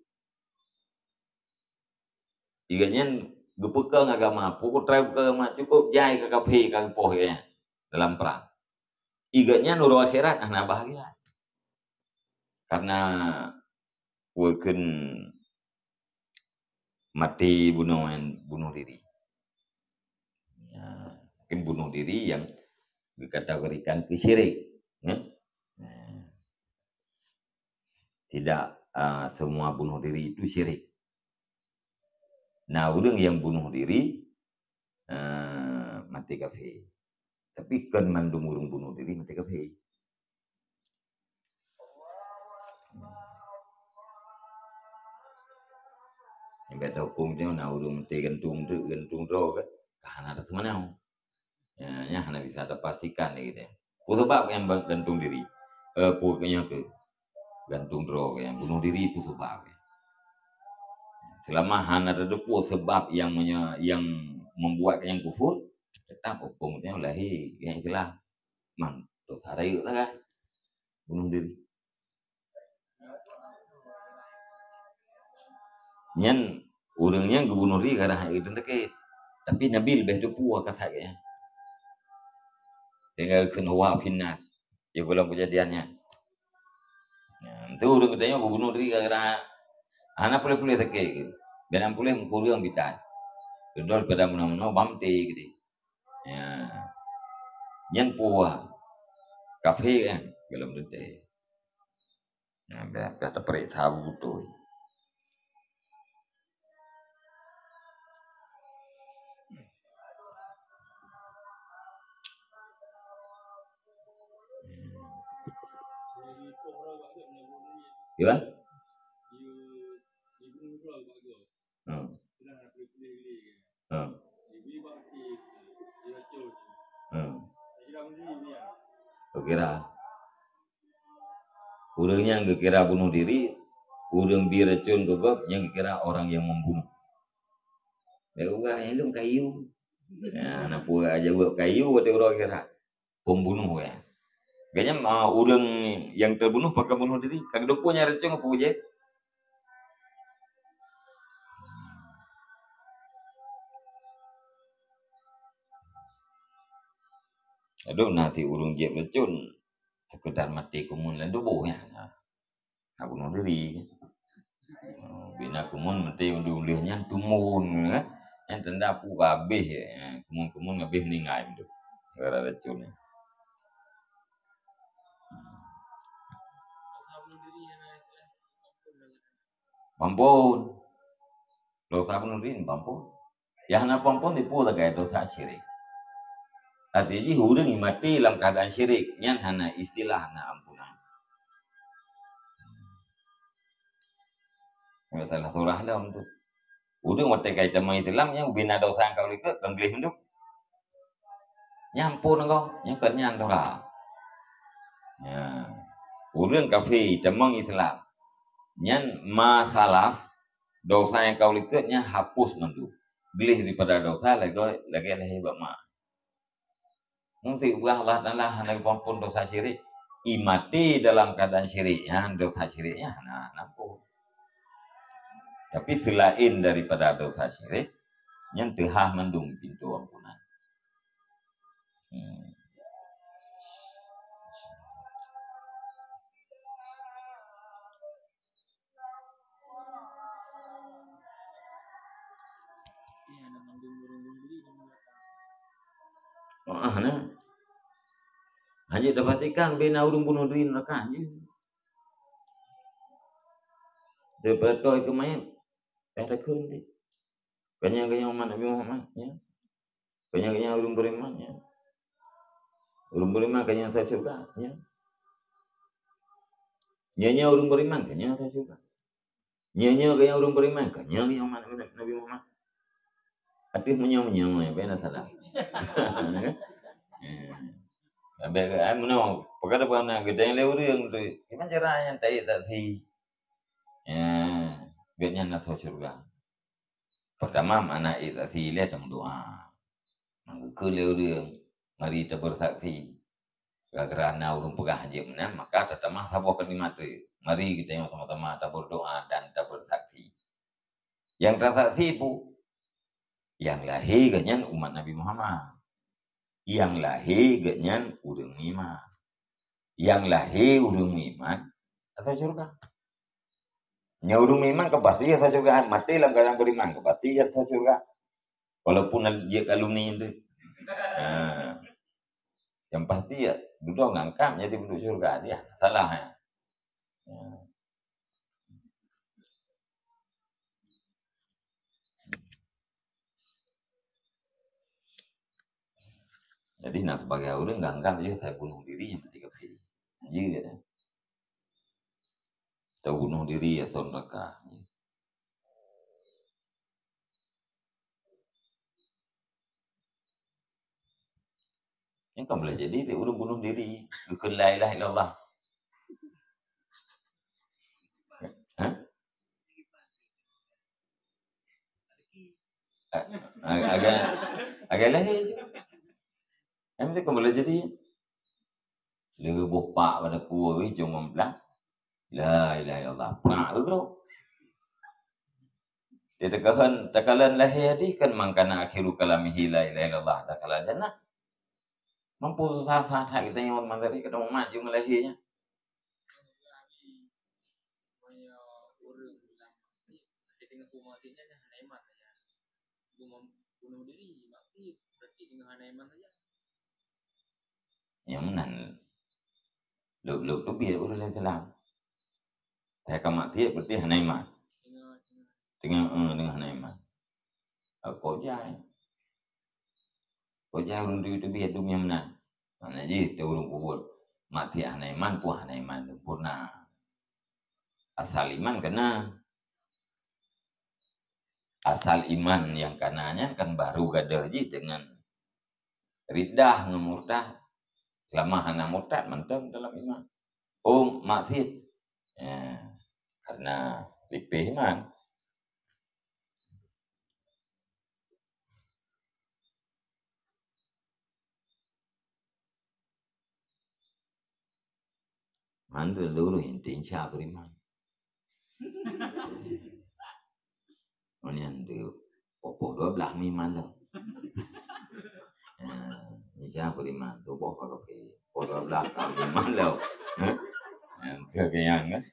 Iganya gepekeng agama, pukul trai agama cukup jai ke kafe ke poh ya dalam perang. Iganya nuru akhirat ana bahagia. Karena wekeun mati bunuh diri. Ya, mungkin bunuh diri yang dikategorikan kesyirik. Ya? Tidak semua bunuh diri itu syirik. Nah, orang yang bunuh diri mati kafir. Tapi kan mandung orang bunuh diri mati kafir. Yang kata hukum dia nak orang mati gantung roh kan. Kahana ada mana? Ya, hana bisa terpastikan gitu. Sebab yang gantung diri. Pokoknya ke gantung roh yang bunuh diri itu sebab. Selama hana ada sebab yang membuat yang kufur, tetap hukumnya lahir yang istilah mantus hari itu kan bunuh diri. Nyan orangnya bunuh diri karena itu sakit. Tapi Nabi lebih depu kata saya. Tinggal kenua finat. Dia belum kejadiannya. Itu orang katanya aku bunuh diri gara-gara anak boleh tekek. Biar boleh mukul yang bidat. Kedor pada mana-mana bamte gitu. Ya. Nyan puah. Kafe kan belum dete. Nah, biar kata perik tahu tu. Gimana? Kira urangnya yang kira bunuh diri, urang biracun kegop yang kira orang yang membunuh. Mereka yang kayu. Ya, anak puak aja buat kayu ada orang kira pembunuh ya. Kayaknya urang yang terbunuh pakai bunuh diri. Kagak punya racun apa aja. Aduh nanti urung jeb racun sekedar mati kumun lain dobo ya. Nah, bunuh diri. Bina kumun mati ulihnya tumun kan. Yang tenda pu kabeh ya. Kumun kabeh meninggal itu. Gara racun. Pampun. Dosa bunuh diri pampun. Yang nak pampun dipu tak kayak dosa syirik. Artinya hurang mati dalam keadaan syirik. Yang hana istilah hana ampunan. Salah surah dah untuk. Hurang mati kait sama Islam yang bina dosa kau lihat kengglis hidup. Nyampun kau, yang kenyan tu lah. Ya. Hurang kafe temang Islam. Yang masalah dosa yang kau lihat yang hapus mendu. Gelih daripada dosa lagi ada hebat mah. Nanti Allah Ta'ala hendak pampun dosa syirik. Imati dalam keadaan syiriknya, dosa syiriknya nampu. Tapi selain daripada dosa syirik, yang telah mendung pintu ampunan. Hanya dapatikan bina urung bunuh diri neraka aja. Daripada kau kemain, ada kunci. Kanya umat Nabi Muhammad, ya. Kanya urung beriman, ya. Urung beriman kanya saya surga, ya. Nyanya urung beriman kanya saya surga. Nyanya kanya urung beriman kanya umat Nabi Muhammad. Tapi menyong-menyong ya, benar salah. Habis kan mana perkara apa gede yang lewat tu. Gimana caranya tarik tak si? Ya, biarnya nak masuk surga. Pertama mana itu si lihat dalam doa. Maka lewat mari kita bersaksi. Kerana urung pegah haji menang, maka pertama sabar kalimat tu. Mari kita yang sama-sama kita berdoa dan kita bersaksi. Yang tersaksi itu yang lahir ganyan umat Nabi Muhammad. Yang lahir ganyan urang iman. Yang lahir urang iman atau surga. Yang urang iman kepasti atau surga. Mati dalam keadaan beriman kepasti atau surga. Walaupun dia kalumni itu. Yang pasti ya duduk ngangkam jadi penduduk surga dia. Salah ya. Jadi nak sebagai orang ngangkam dia saya bunuh diri yang mati kafir. Jadi dia. Kita bunuh diri ya neraka. Yang kan boleh jadi dia urung bunuh diri. Bukan la ilaha illallah. Agak lahir je. Yang tu kan boleh jadi. Lebuh pak pada kuah ni cuma belah. La ilaha illallah. Pernah ke bro? Dia tekalan lahir ni kan mangkana akhiru kalamihi la ilaha illallah. Takalan jannah. Mampu susah hak kita yang mandiri kita mau maju melahirnya. Yang mana? Luk tu biar udah Islam. Saya kamat tiap berarti hanaiman. Dengan hanaiman. Kau jai urung tu biar tu yang mana? Mana je tu urung kubur. Mati hanaiman pun hanaiman sempurna. Asal iman kena. Asal iman yang kananya kan baru gada je dengan ridah ngemurtad. Selama hana murtad mantap dalam iman. Maksiat. Ya, karena lipih iman. Mana dulu inti insya beriman. Mana yang tu pokok 12 iman lah. Insya beriman tu pokok ke pokok 12 iman lah. Kekayaan kan.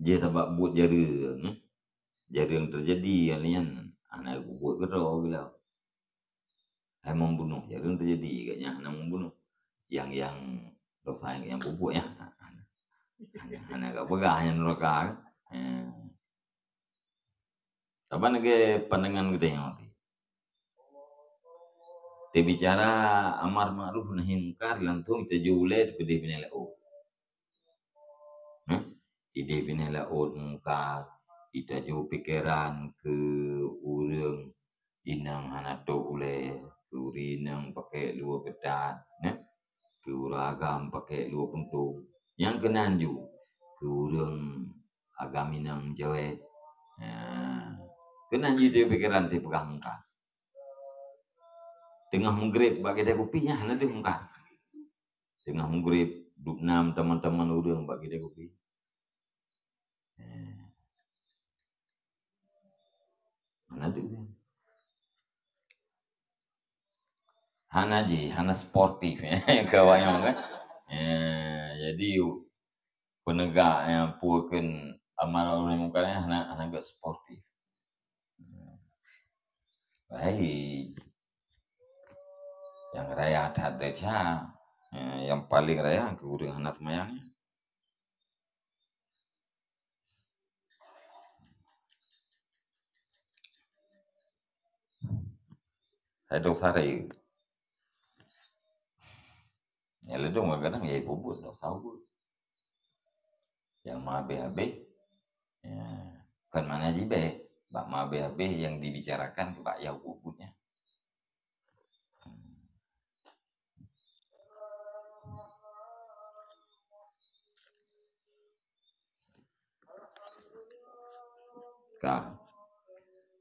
Dia sebab buat jaring terjadi kalian anak buat gerau gila. Hai membunuh jaring terjadi katnya anak membunuh yang dosa yang bubuk ya. Anak gak pegah yang neraka. Apa nage pandangan kita yang mati. Kita bicara amar ma'ruf nahi munkar lantung kita jule ke definisi laut. Ide bina laut munkar kita jauh pikiran ke urang inang hanato ule ke urinang pakai dua ketat ke uragam pakai dua puntung yang kenanju ke urang agaminang jawe kenanju dia pikiran dia pegang munkar tengah menggrip bagi dia kopinya nanti munkar tengah menggrip duknam teman-teman urang bagi dia kopi. Mana tu? Hana sportif kawan kan. Jadi penegak yang puakan amal oleh mukanya hana agak sportif. Baik. Yang raya ada desa yang paling raya ke urang anak semayangnya. Saya dosa raya. Ya ledong kadang ya bubut dosa bubut. Yang mabe-habe kan mana jibe bak mabe-habe yang dibicarakan ke bak ya bubutnya.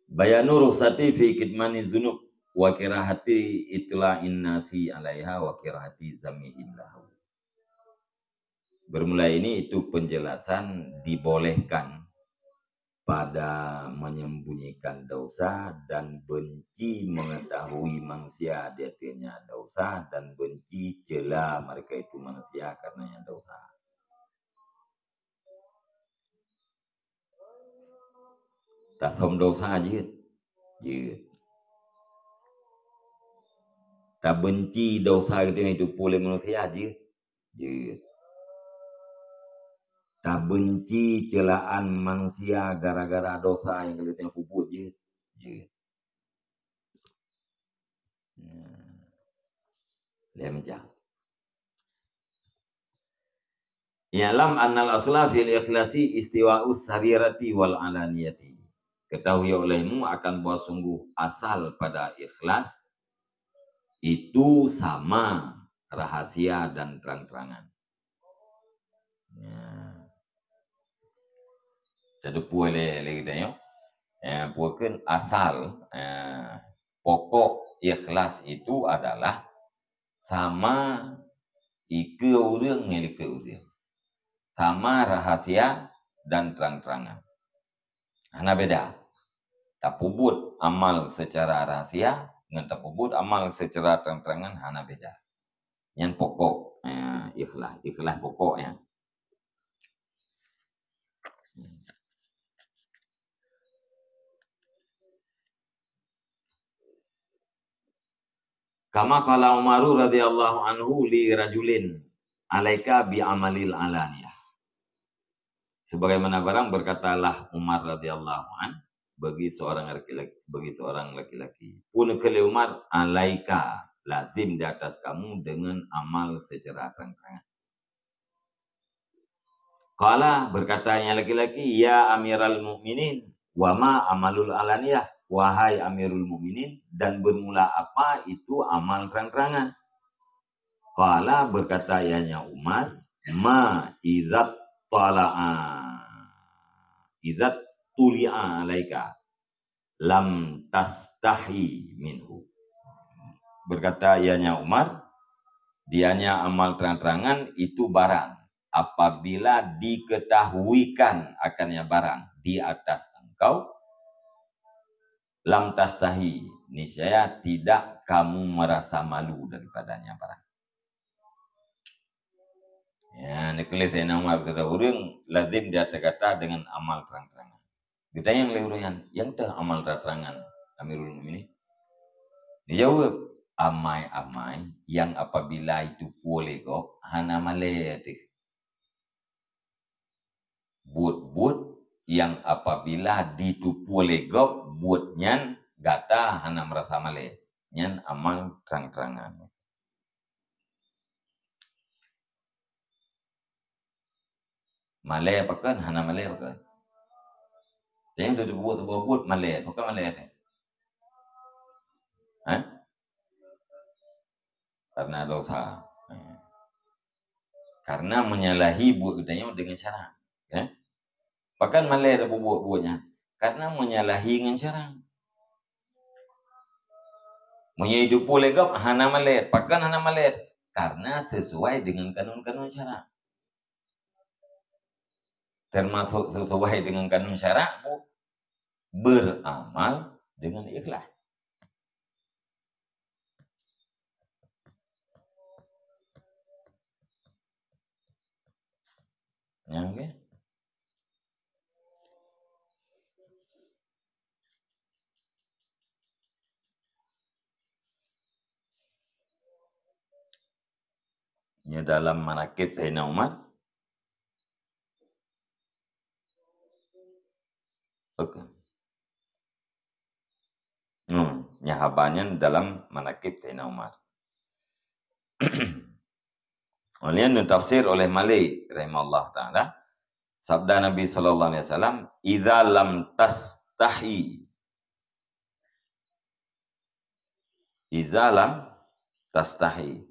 Bayanu rukhsati fi kitmani dzunub wa kirahati itla'in nasi 'alaiha wa kirahati zamihillahu. Bermula ini itu penjelasan dibolehkan pada menyembunyikan dosa dan benci mengetahui manusia diartinya dosa dan benci cela mereka itu manusia karenanya dosa. Tak thom dosa je. Tak benci dosa itu oleh manusia je. Tak benci celaan manusia gara-gara dosa yang kita puput je. Dia macam. Ya'lam annal asla fil ikhlasi istiwa'us sarirati wal alaniyati. Ketahui olehmu akan bahwa sungguh asal pada ikhlas itu sama rahasia dan terang-terangan. Jadi boleh kita yo. Bukan asal pokok ikhlas itu adalah sama ike orang ngelike orang. Sama rahasia dan terang-terangan. Hana beda. Tak pubut amal secara rahasia dengan tak pubut amal secara terang-terangan hana beda. Yang pokok ikhlas, ikhlas pokoknya. Kama qala Umar radhiyallahu anhu li rajulin alaika bi amalil alaniyah. Sebagaimana barang berkatalah Umar radhiyallahu an bagi seorang laki-laki. Pun kele Umar alaika lazim di atas kamu dengan amal secara terang-terangan. Qala berkatanya laki-laki ya Amiral Mukminin wa ma amalul alaniyah. Wahai Amirul Mukminin, dan bermula apa itu amal terang-terangan? Qala berkata ianya Umar, ma idzat tuli'a alaika lam tastahi minhu. Berkata ianya Umar, dianya amal terang-terangan itu barang apabila diketahuikan akannya barang di atas engkau, lam tastahi, niscaya tidak kamu merasa malu daripadanya barang. Ya, ini kelihatan Umar kata orang lazim dia kata dengan amal terang-terangan. Kita yang leurehan, yang teh amal terang-terangan Amirul Mukminin. Dijawab, amai-amai yang apabila itu boleh kok hana maleh teh. Buat yang apabila ditupu legok buat nyan gata hana merasa maleh nyan amal terang-terangan. Maleh pakan hana maleh pakan. Yang buat maleh pakan maleh teh. Karena dosa. Karena menyalahi buat udahnya dengan cara. Bahkan maleh ada buat-buatnya. Karena menyalahi dengan cara. Menyidup legap hana malet, pakan hana malet. Karena sesuai dengan kanun-kanun syara. Termasuk sesuai dengan kanun syara, beramal dengan ikhlas. Ya, okay? Ini dalam manaqib Sayyidina Umar. Oke. Nyahabannya dalam manaqib Sayyidina Umar. Oleh tafsir oleh Malik rahimahullah taala, sabda Nabi sallallahu alaihi wasallam, "Idza lam tastahi." Idza lam tastahi.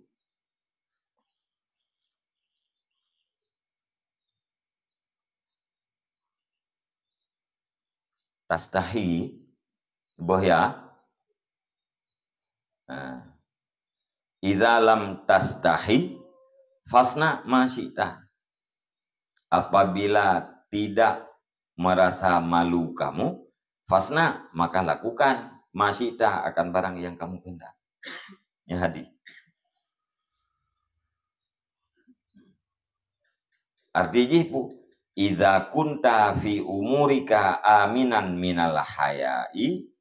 Tastahi bohya. Idza lam tastahi fasna ma syi'ta. Apabila tidak merasa malu kamu, fasna maka lakukan ma syi'ta akan barang yang kamu kehendak. Ya hadis. Artinya bu, idza kunta fi umurika aminan minal haya'i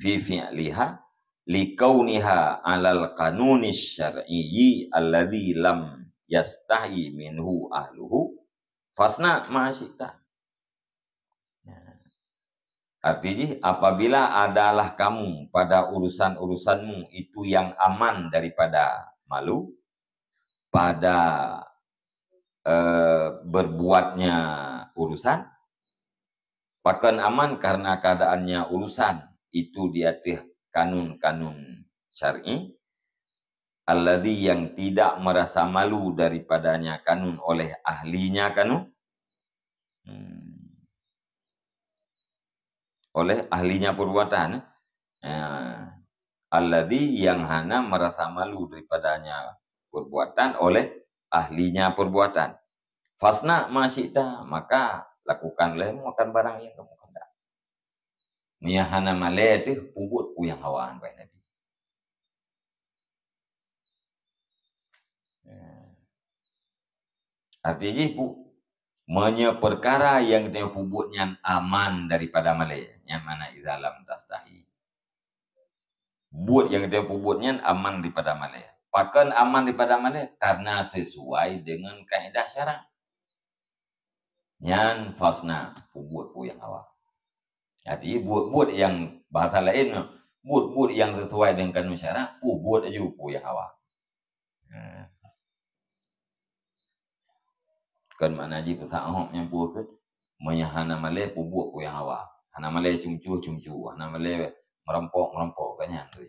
fi fi'liha likauniha alal qanunis syar'iyyi alladzi lam yastahi minhu ahluhu fasna ma syi'ta. Artinya apabila adalah kamu pada urusan-urusanmu itu yang aman daripada malu, pada berbuatnya urusan, bahkan aman karena keadaannya urusan itu di atas kanun-kanun syar'i, alladzi yang tidak merasa malu daripadanya kanun oleh ahlinya kanun. oleh ahlinya perbuatan. Alladzi yang hana merasa malu daripadanya perbuatan oleh ahlinya perbuatan. Fasna masyita, maka lakukanlah makan barang yang kamu hendak. Miyahana malai itu pubut yang hawaan baik Nabi. Artinya perkara yang dia pubutnya aman daripada malai, yang mana idalam tastahi. Buat yang dia pubutnya aman daripada malai. Pakan aman daripada malai karena sesuai dengan kaedah syarak. Yang fasna pubut yang hawa. Jadi buat yang bahasa lain, buat yang sesuai dengan kanun syarak, buat aja yang hawa. Kan mana ji pesak ahok yang buat ke, menyahana malai pubut yang hawa. Hana malai cumcu, hana malai merampok kan yang tu.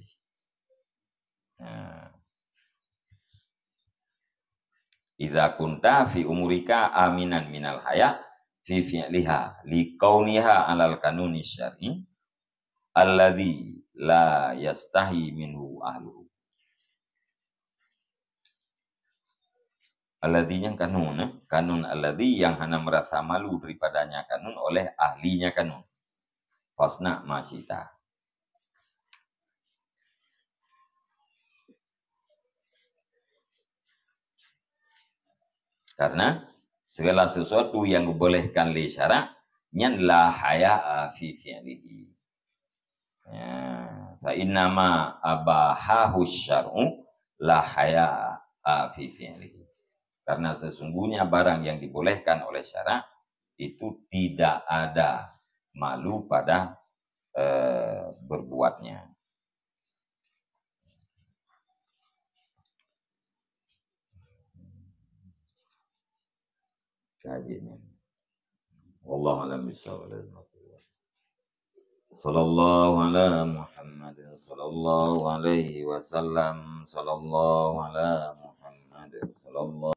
Idza kunta fi umurika aminan minal haya fi fi'liha liqauniha 'alal kanuni syar'i alladzi la yastahi minhu ahluhu. Alladzi yang kanun alladzi yang hana merasa malu daripadanya kanun oleh ahlinya kanun. Fasna masyita. Karena segala sesuatu yang dibolehkan li syarak nyan la haya'a fi fi'lihi. Fa innama abahahu syar'u la haya'a fi fi'lihi. Karena sesungguhnya barang yang dibolehkan oleh syarak itu tidak ada malu pada berbuatnya. Kajiannya. Wallahu a'lam bishawab. Sallallahu ala Muhammad sallallahu alaihi wasallam sallallahu ala Muhammad sallallahu